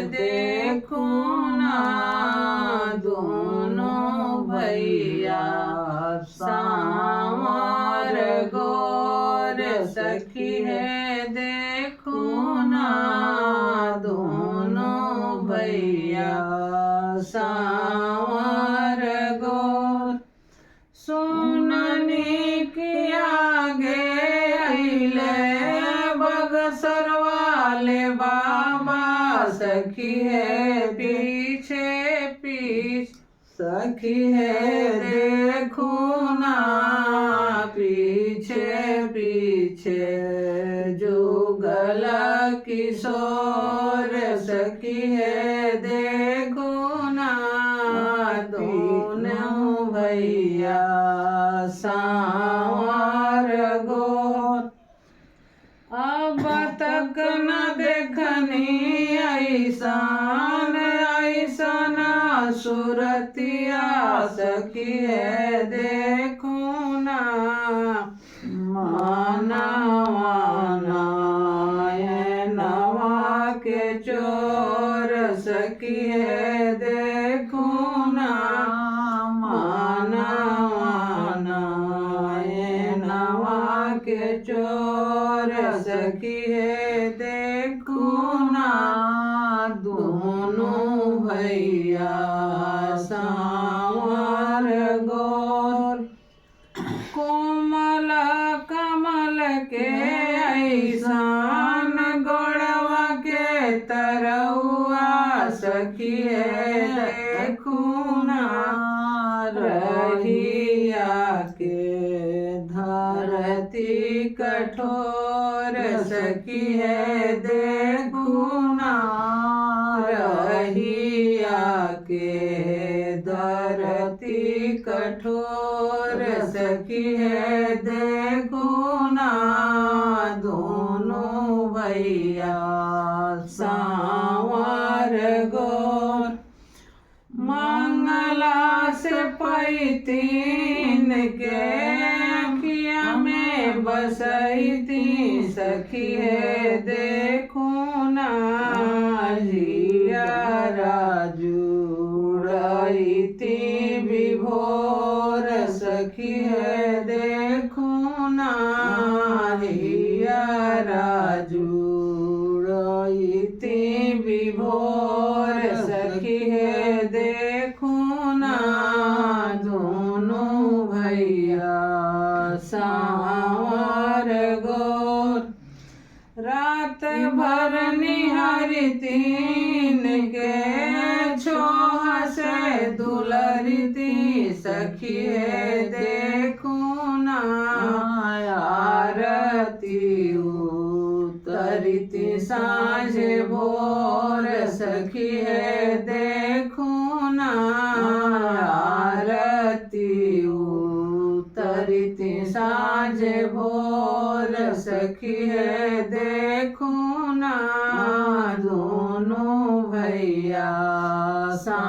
देखो ना दोनों भैया सांवर गौर सखी है देखो ना दोनों भैया सांवर गौर सुननी के आगे अइले बगसर वाले बाबा सखी है पीछे पीछे सखी है देखो ना पीछे पीछे जुगल किशोर सखी है देखो ना दोनों भैया सांवर गोर अब तक न देखनी ऐसान ऐसान सुरतिया सखी है देखो ना माना माना नवा के चोर सखी है देखो ना माना माना नवा के चोर सखी है देखो ना दोनों भैया सांवर गौर कोमल कमल के ऐसान गोड़वा के तरौआ सखी है देखो ना रहिया के धरती कठोर सखी है देखो ना रहिया के धरती कठोर सखी है देखो ना दोनों भैया सांवर गौर मंगला से पैतीन के अखिया में बसैती सखी है देखो ना जुड़ैती विभोर सखी है देखो ना जुड़ैती विभोर सखी है देखो ना दोनों भैया सांवर गौर रात भर निहारती के छोह से दुलरती सखी है देखो ना आरती उतरती साँझ भोर सखी है देखो ना आरती उतरती साँझ भोर सखी है देखो ना दोनों भैया सा